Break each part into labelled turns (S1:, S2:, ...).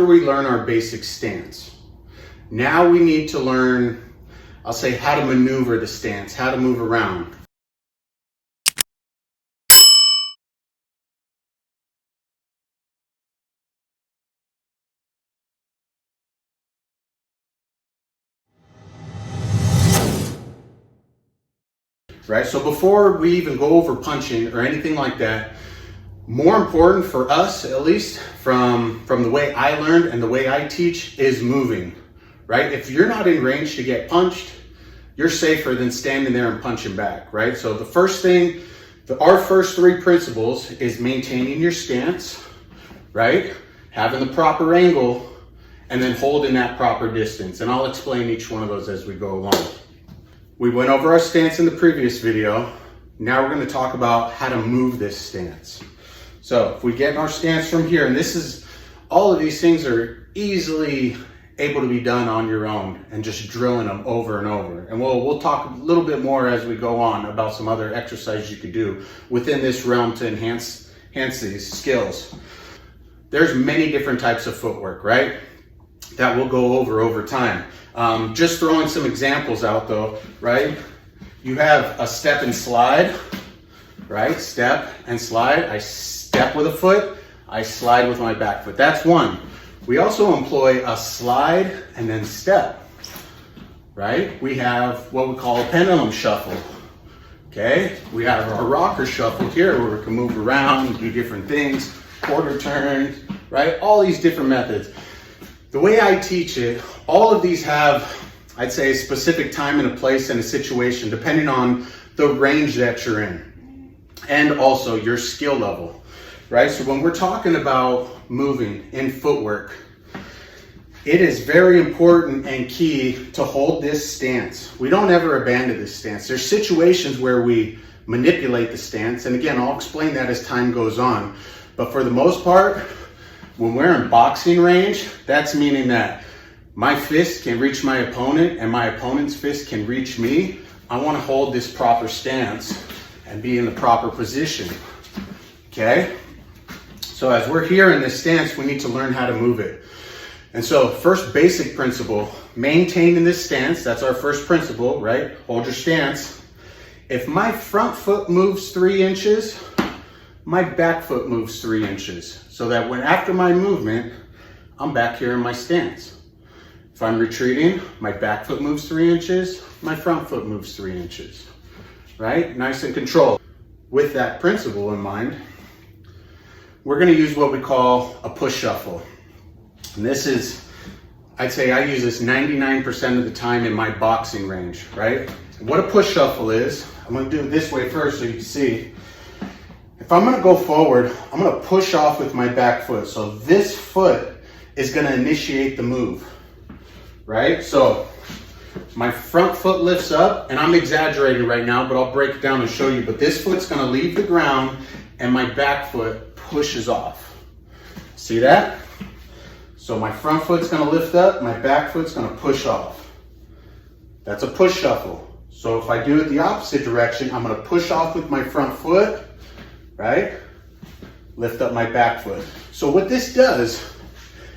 S1: we learn our basic stance, now we need to learn, I'll say, how to maneuver the stance, how to move around. Right, so before we even go over punching or anything like that, more important for us, at least from the way I learned and the way I teach, is moving, right? If you're not in range to get punched, you're safer than standing there and punching back, right? So the first thing, our first three principles is maintaining your stance, right? Having the proper angle, and then holding that proper distance. And I'll explain each one of those as we go along. We went over our stance in the previous video. Now we're going to talk about how to move this stance. So if we get in our stance from here, and all of these things are easily able to be done on your own and just drilling them over and over. And we'll talk a little bit more as we go on about some other exercises you could do within this realm to enhance these skills. There's many different types of footwork, right? That we'll go over time. Just throwing some examples out though, right? You have a step and slide, right? Step and slide. I step with a foot, I slide with my back foot. That's one. We also employ a slide and then step, right? We have what we call a pendulum shuffle, okay? We have our rocker shuffle here where we can move around, do different things, quarter turns, right? All these different methods. The way I teach it, all of these have, I'd say, a specific time and a place and a situation depending on the range that you're in and also your skill level, right? So when we're talking about moving in footwork, it is very important and key to hold this stance. We don't ever abandon this stance. There's situations where we manipulate the stance, and again, I'll explain that as time goes on. But for the most part, when we're in boxing range, that's meaning that my fist can reach my opponent and my opponent's fist can reach me. I want to hold this proper stance and be in the proper position, okay? So as we're here in this stance, we need to learn how to move it. And so first basic principle, maintaining this stance, that's our first principle, right? Hold your stance. If my front foot moves 3 inches, my back foot moves 3 inches. So that when after my movement, I'm back here in my stance. If I'm retreating, my back foot moves 3 inches, my front foot moves 3 inches, right? Nice and controlled. With that principle in mind, we're gonna use what we call a push shuffle. And this is, I'd say I use this 99% of the time in my boxing range, right? And what a push shuffle is, I'm gonna do it this way first so you can see. If I'm gonna go forward, I'm gonna push off with my back foot. So this foot is gonna initiate the move, right? So my front foot lifts up, and I'm exaggerating right now, but I'll break it down and show you. But this foot's gonna leave the ground and my back foot pushes off. See that? So my front foot's gonna lift up, my back foot's gonna push off. That's a push shuffle. So if I do it the opposite direction, I'm gonna push off with my front foot, right? Lift up my back foot. So what this does,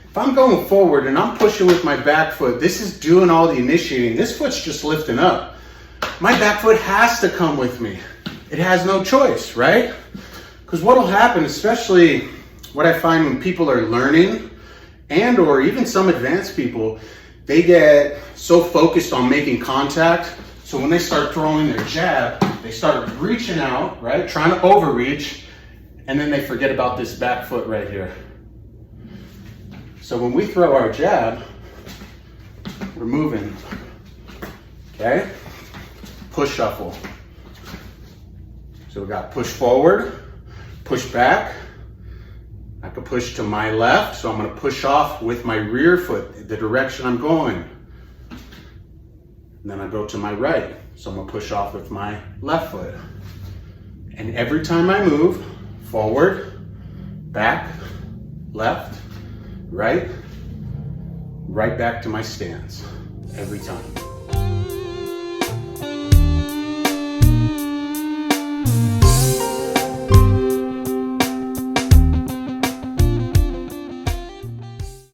S1: if I'm going forward and I'm pushing with my back foot, this is doing all the initiating. This foot's just lifting up. My back foot has to come with me. It has no choice, right? Because what'll happen, especially what I find when people are learning and or even some advanced people, they get so focused on making contact. So when they start throwing their jab, they start reaching out, right? Trying to overreach, and then they forget about this back foot right here. So when we throw our jab, we're moving, okay? Push shuffle. So we got push forward, push back. I could push to my left, so I'm gonna push off with my rear foot, the direction I'm going. And then I go to my right, so I'm gonna push off with my left foot. And every time I move, forward, back, left, right back to my stance, every time.